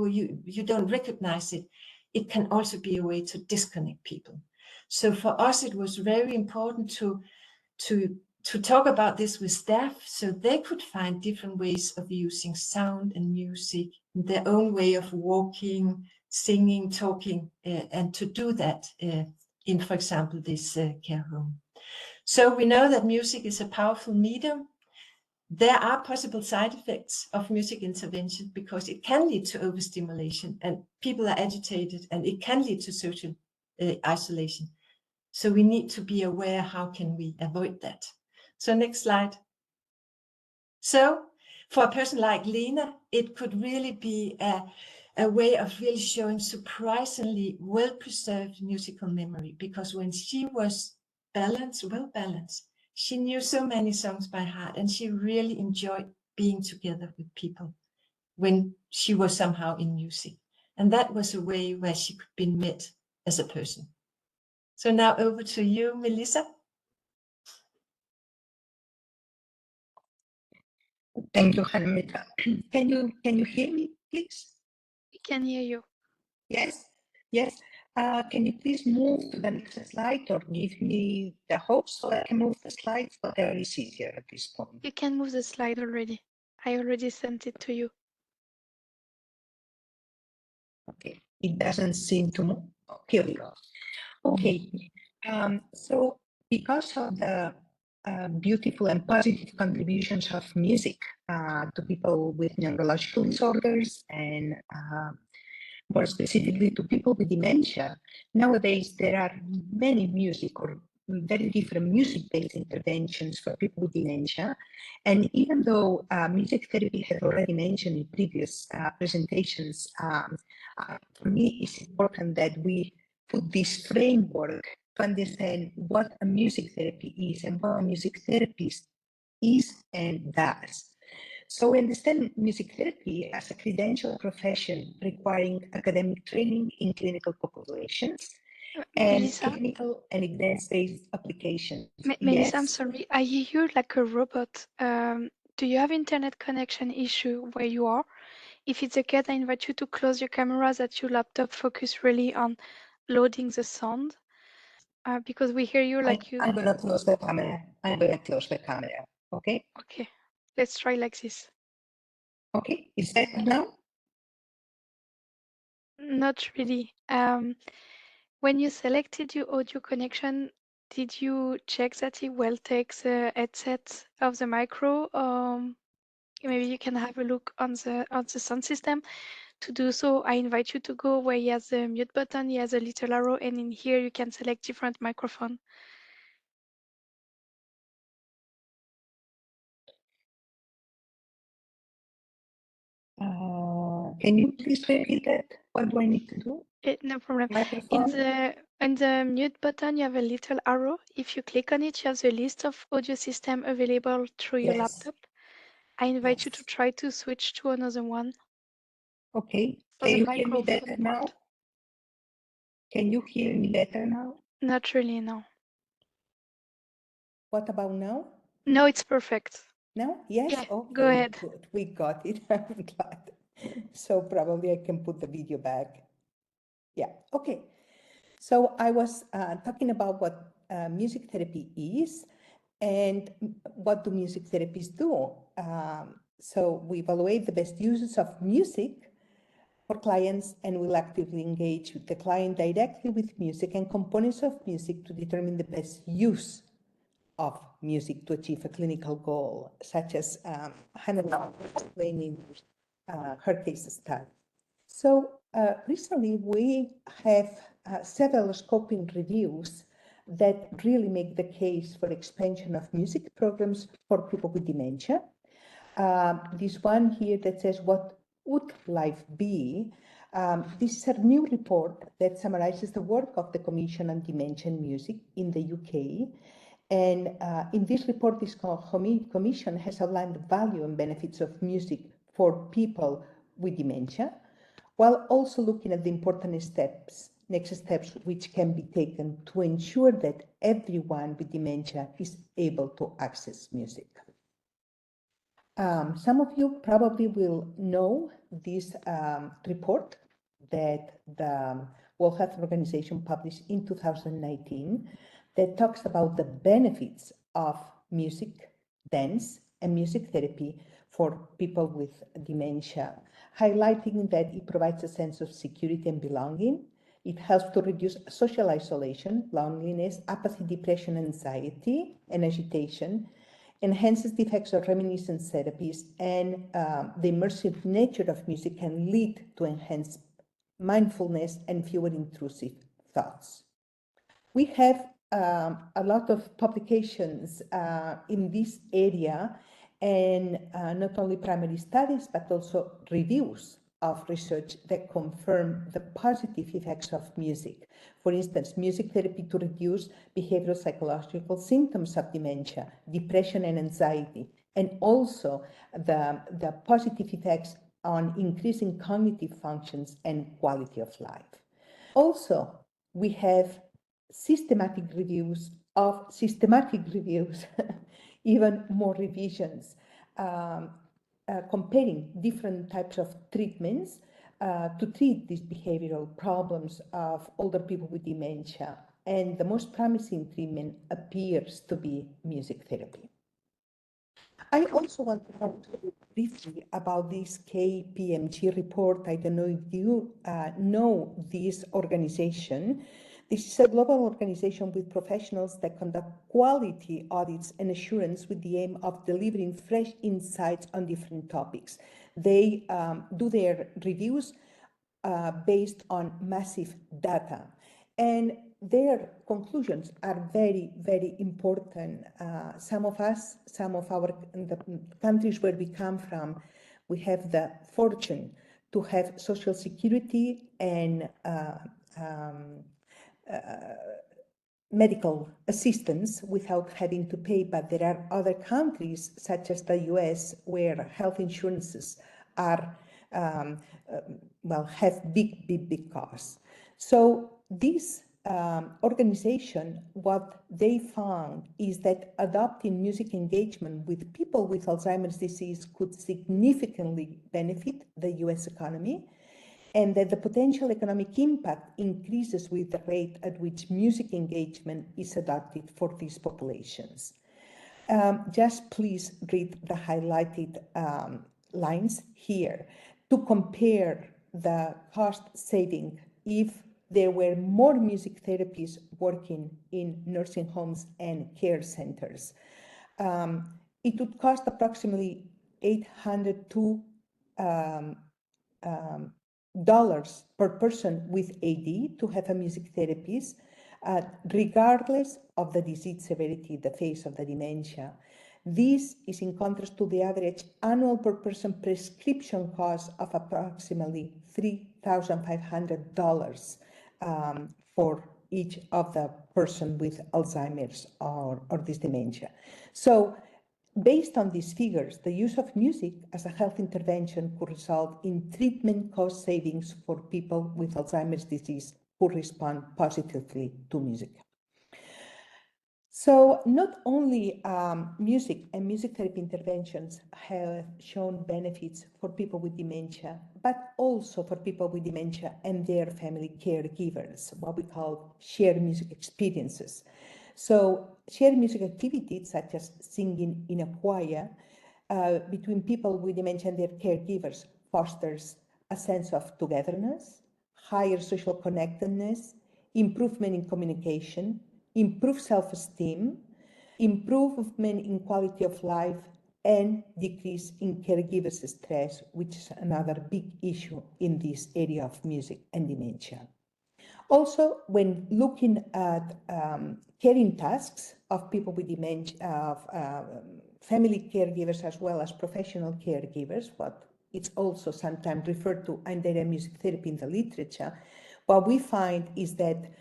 you don't recognize it, it can also be a way to disconnect people. So for us, it was very important to talk about this with staff so they could find different ways of using sound and music, their own way of walking, singing, talking, and to do that in, for example, this care home. So we know that music is a powerful medium. There are possible side effects of music intervention because it can lead to overstimulation and people are agitated, and it can lead to social isolation. So we need to be aware, how can we avoid that? So next slide. So for a person like Lena, it could really be a way of really showing surprisingly well-preserved musical memory, because when she was well balanced, she knew so many songs by heart, and she really enjoyed being together with people when she was somehow in music. And that was a way where she could be met as a person. So now over to you, Melissa. Thank you, Hanamita. Can you hear me, please? We can hear you. Yes, yes. Can you please move to the next slide or give me the hope so I can move the slides, whatever is easier at this point. You can move the slide already. I already sent it to you. Okay, it doesn't seem to move. Oh, here we go. Okay, so because of the beautiful and positive contributions of music to people with neurological disorders and more specifically to people with dementia, nowadays there are many music or very different music-based interventions for people with dementia. And even though music therapy has already mentioned in previous presentations, for me it's important that we put this framework to understand what a music therapy is and what a music therapist is and does. So we understand music therapy as a credentialed profession requiring academic training in clinical populations and Melissa? technical and evidence-based applications. Melissa, I'm Yes. sorry. I hear you like a robot. Do you have internet connection issue where you are? If it's the case, I invite you to close your cameras at your laptop, focus really on loading the sound. Because we hear you like you. I'm going to close the camera. I'm going to close the camera. Okay. Okay, let's try like this. Okay. Is that now? Not really. When you selected your audio connection, did you check that he well takes the headset of the micro? Maybe you can have a look on the sound system. To do so, I invite you to go where he has the mute button, he has a little arrow, and in here you can select different microphone. Can you please repeat that? What do I need to do? No problem. Microphone? In the mute button, you have a little arrow. If you click on it, you have the list of audio system available through your Yes. laptop. I invite you to Yes. try to switch to another one. Okay. For Can the you hear me microphone better part. now? Can you hear me better now? Not really, no. What about now? No, it's perfect. No? Yes? Yeah, Okay, go ahead. good. We got it. I'm glad. So probably I can put the video back. Yeah, okay. So I was talking about what music therapy is and what do music therapists do. So we evaluate the best uses of music for clients, and we'll actively engage with the client directly with music and components of music to determine the best use of music to achieve a clinical goal, such as Hannah explaining her case study. So recently we have several scoping reviews that really make the case for expansion of music programs for people with dementia. This one here that says, what would life be? This is a new report that summarizes the work of the Commission on Dementia and Music in the UK. And in this report, this commission has outlined the value and benefits of music for people with dementia, while also looking at the important next steps which can be taken to ensure that everyone with dementia is able to access music. Some of you probably will know this report that the World Health Organization published in 2019 that talks about the benefits of music, dance, and music therapy for people with dementia, highlighting that it provides a sense of security and belonging. It helps to reduce social isolation, loneliness, apathy, depression, anxiety, and agitation, enhances the effects of reminiscence therapies, and the immersive nature of music can lead to enhanced mindfulness and fewer intrusive thoughts. We have a lot of publications in this area, and not only primary studies, but also reviews of research that confirm the positive effects of music. For instance, music therapy to reduce behavioral psychological symptoms of dementia, depression and anxiety, and also the positive effects on increasing cognitive functions and quality of life. Also, we have systematic reviews, even more revisions, comparing different types of treatments to treat these behavioral problems of older people with dementia. And the most promising treatment appears to be music therapy. I also want to talk to you briefly about this KPMG report. I don't know if you know this organization. This is a global organization with professionals that conduct quality audits and assurance with the aim of delivering fresh insights on different topics. They do their reviews based on massive data. And their conclusions are very, very important. Some of the countries where we come from, we have the fortune to have social security and medical assistance without having to pay, but there are other countries, such as the US, where health insurances are, have big costs. So this organization, what they found is that adopting music engagement with people with Alzheimer's disease could significantly benefit the US economy, and that the potential economic impact increases with the rate at which music engagement is adopted for these populations. Just please read the highlighted lines here to compare the cost saving if there were more music therapists working in nursing homes and care centers. It would cost approximately $802 dollars per person with AD to have a music therapist, regardless of the disease severity, the phase of the dementia. This is in contrast to the average annual per person prescription cost of approximately $3,500 for each of the person with Alzheimer's or this dementia. So based on these figures, the use of music as a health intervention could result in treatment cost savings for people with Alzheimer's disease who respond positively to music. So not only music and music therapy interventions have shown benefits for people with dementia, but also for people with dementia and their family caregivers, what we call shared music experiences. So shared music activities such as singing in a choir between people with dementia and their caregivers fosters a sense of togetherness, higher social connectedness, improvement in communication, improve self-esteem, improvement in quality of life, and decrease in caregivers' stress, which is another big issue in this area of music and dementia. Also, when looking at caring tasks of people with dementia, of family caregivers as well as professional caregivers, what it's also sometimes referred to under music therapy in the literature, what we find is that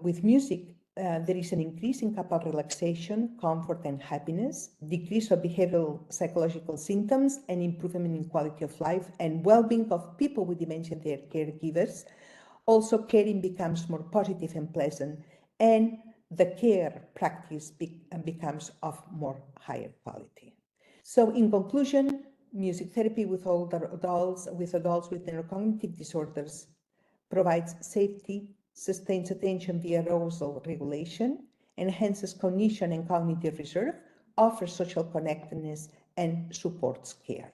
with music, there is an increase in capable relaxation, comfort, and happiness, decrease of behavioral psychological symptoms, and improvement in quality of life and well-being of people with dementia and their caregivers. Also, caring becomes more positive and pleasant, and the care practice becomes of more higher quality. So in conclusion, music therapy with older adults, with neurocognitive disorders, provides safety, sustains attention via arousal regulation, enhances cognition and cognitive reserve, offers social connectedness, and supports care.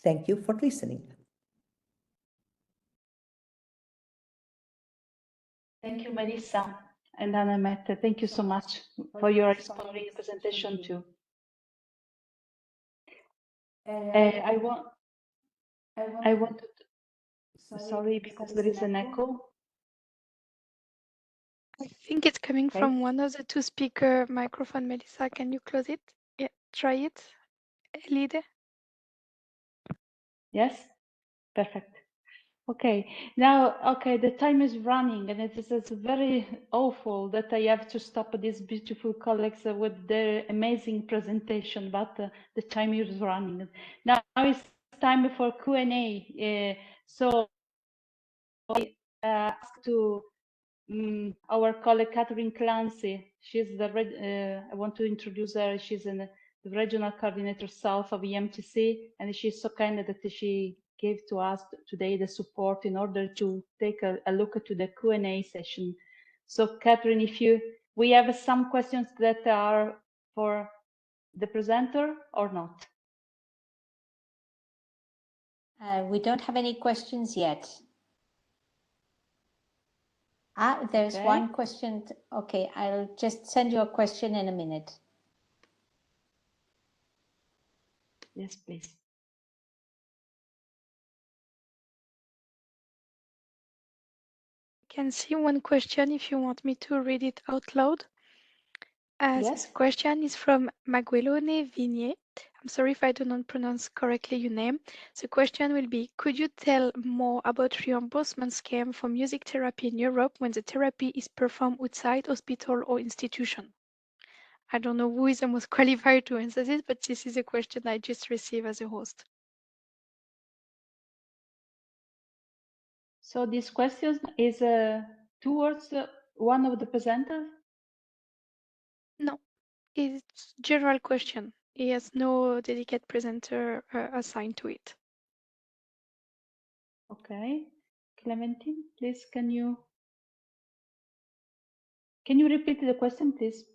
Thank you for listening. Thank you, Marisa and Annemette. Thank you so much for your exploring presentation too. I wanted to, sorry, because there is an echo. I think it's coming from one of the two speaker microphone. Melissa, can you close it? Yeah, try it. Elide. Yes, perfect. Okay, now, okay, the time is running and it's very awful that I have to stop these beautiful colleagues with their amazing presentation, but the time is running. Now it's time for Q&A. So I ask to our colleague Catherine Clancy. She's the, I want to introduce her. She's the regional coordinator south of EMTC, and she's so kind that she gave to us today the support in order to take a look at the Q&A session. So Catherine, we have some questions that are for the presenter or not? We don't have any questions yet. There's one question. Okay, I'll just send you a question in a minute. Yes, please. I can see one question if you want me to read it out loud. Yes. This question is from Maguelone Vignier. I'm sorry if I do not pronounce correctly your name. The question will be, could you tell more about reimbursement scheme for music therapy in Europe when the therapy is performed outside hospital or institution? I don't know who is the most qualified to answer this, but this is a question I just received as a host. So this question is towards one of the presenters? No, it's general question. He has no dedicated presenter assigned to it. Okay. Clementine, please, can you repeat the question, please?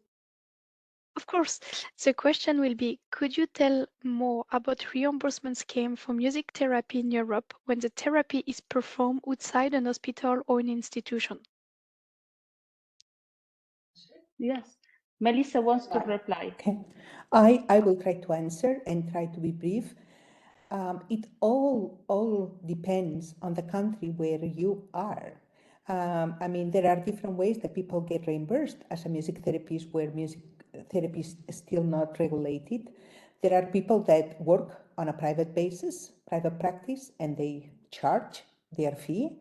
Of course, the question will be, could you tell more about reimbursement scheme for music therapy in Europe when the therapy is performed outside an hospital or an institution? Yes, Melissa wants to reply. Okay, I will try to answer and try to be brief. It all depends on the country where you are. I mean, there are different ways that people get reimbursed as a music therapist where music therapy is still not regulated. There are people that work on a private basis, private practice, and they charge their fee.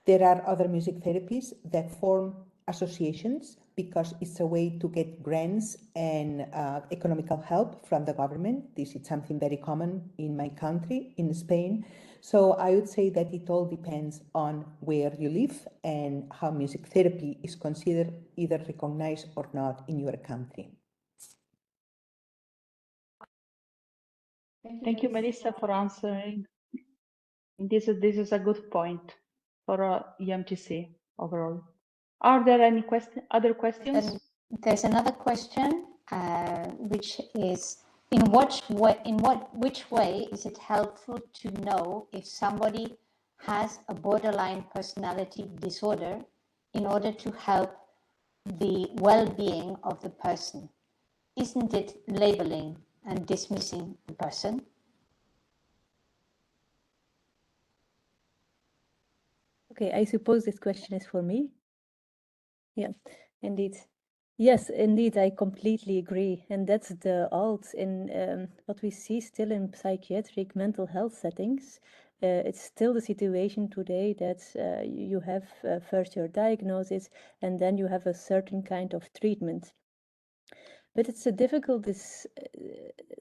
There are other music therapists that form associations because it's a way to get grants and economical help from the government. This is something very common in my country, in Spain. So I would say that it all depends on where you live and how music therapy is considered either recognized or not in your country. Thank you, Melissa, for answering. This is a good point for EMTC overall. Are there any other questions? And there's another question, which is, which way is it helpful to know if somebody has a borderline personality disorder in order to help the well-being of the person? Isn't it labeling and dismissing the person? Okay, I suppose this question is for me. Yeah, indeed. Yes, indeed, I completely agree. And that's the alt in what we see still in psychiatric mental health settings. It's still the situation today that you have first your diagnosis and then you have a certain kind of treatment. But it's a difficult,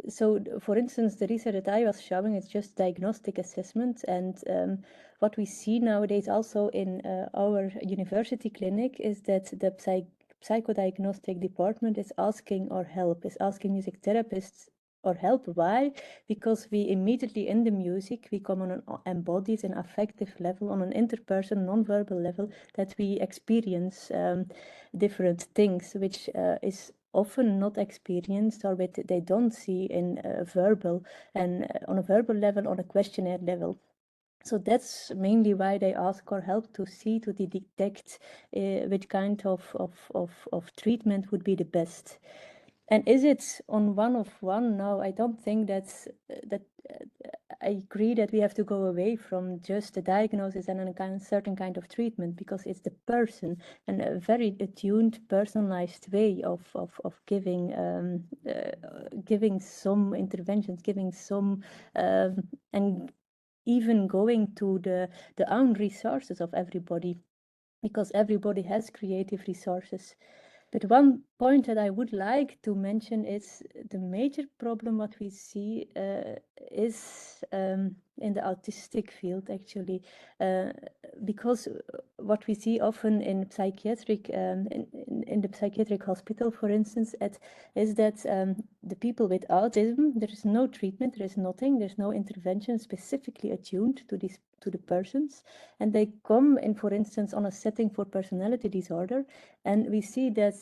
so for instance, the research that I was showing is just diagnostic assessment. And what we see nowadays also in our university clinic is that the psychodiagnostic department is asking our help, is asking music therapists or help. Why? Because we immediately in the music, we come on an embodied and affective level, on an interpersonal, non-verbal level, that we experience different things, which is often not experienced or they don't see in verbal and on a verbal level, on a questionnaire level. So that's mainly why they ask our help to see, to detect which kind of treatment would be the best. And is it on one-of-one? No, I don't think that I agree that we have to go away from just the diagnosis and a certain kind of treatment, because it's the person and a very attuned, personalized way of giving giving some interventions, giving some and even going to the own resources of everybody, because everybody has creative resources. But one point that I would like to mention is the major problem what we see is in the autistic field, actually, because what we see often in psychiatric in the psychiatric hospital, for instance, is that the people with autism, there is no treatment, there is nothing, there's no intervention specifically attuned to the persons, and they come in, for instance, on a setting for personality disorder, and we see that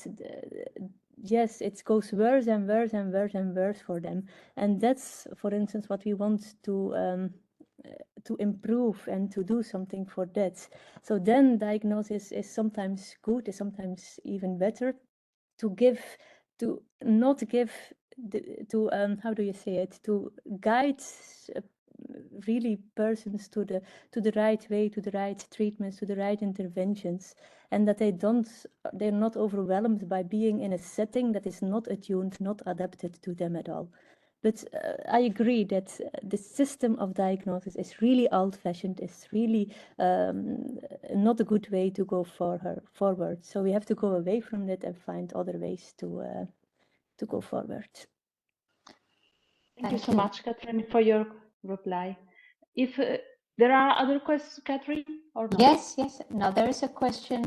yes, it goes worse and worse and worse and worse for them. And that's, for instance, what we want to improve and to do something for that. So then diagnosis is sometimes good, is sometimes even better, to give, to not give, to how do you say it, to guide really persons to the right way, to the right treatments, to the right interventions, and that they're not overwhelmed by being in a setting that is not attuned, not adapted to them at all. But I agree that the system of diagnosis is really old-fashioned, is really not a good way to go forward. So we have to go away from that and find other ways to go forward. Thank you so much, Catherine, for your reply. If there are other questions, Catherine, or no? Yes. Now there is a question,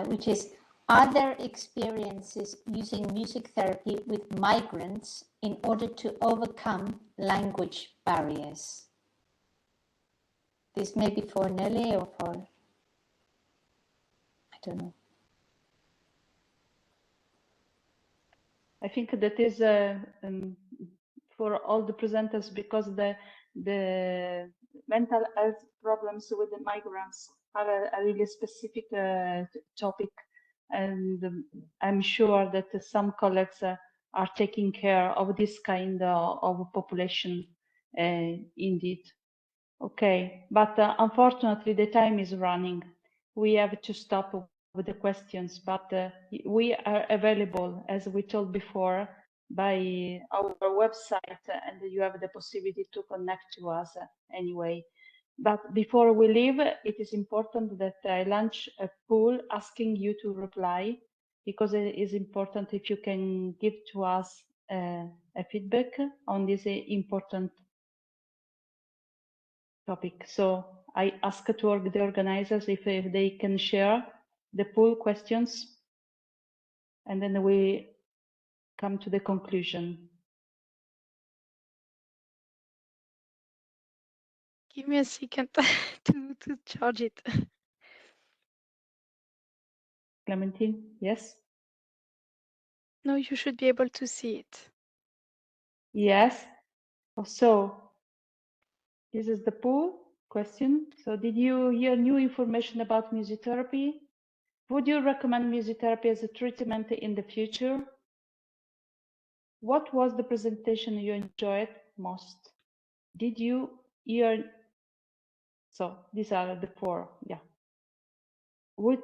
which is, are there experiences using music therapy with migrants in order to overcome language barriers? This may be for Nelly or for, I don't know. I think that is for all the presenters, because the mental health problems with the migrants are a really specific topic, and I'm sure that some colleagues are taking care of this kind of population indeed. Okay, but unfortunately the time is running. We have to stop with the questions, but we are available, as we told before, by our website, and you have the possibility to connect to us anyway. But before we leave, it is important that I launch a poll asking you to reply, because it is important if you can give to us a feedback on this important topic. So I ask to the organizers if they can share the poll questions, and then we come to the conclusion. Give me a second to charge it. Clementine, yes? No, you should be able to see it. Yes. So this is the poll question. So did you hear new information about music therapy? Would you recommend music therapy as a treatment in the future? What was the presentation you enjoyed most? Did you hear? So these are the four. Yeah. Would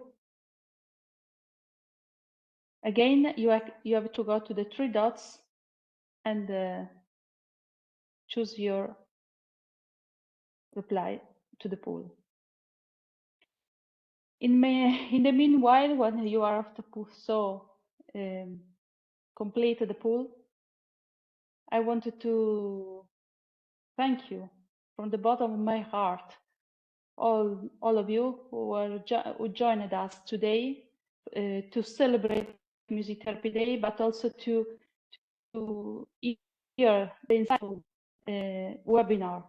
again you have to go to the three dots and choose your reply to the poll. In the meanwhile, when you are after pool, so complete the pool, I wanted to thank you from the bottom of my heart, all of you who joined us today to celebrate Music Therapy Day, but also to hear the insightful webinar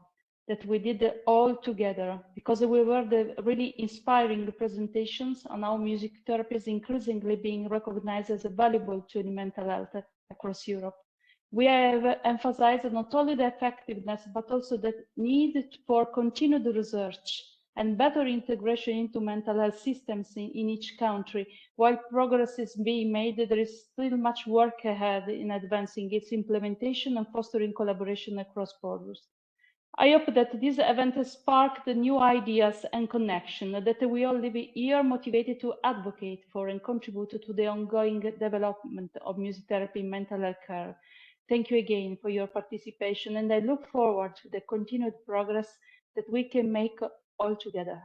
that we did all together, because we were the really inspiring presentations on how music therapy is increasingly being recognized as a valuable tool in mental health across Europe. We have emphasized not only the effectiveness, but also the need for continued research and better integration into mental health systems in each country. While progress is being made, there is still much work ahead in advancing its implementation and fostering collaboration across borders. I hope that this event has sparked new ideas and connection, that we all leave here motivated to advocate for and contribute to the ongoing development of music therapy in mental health care. Thank you again for your participation, and I look forward to the continued progress that we can make all together.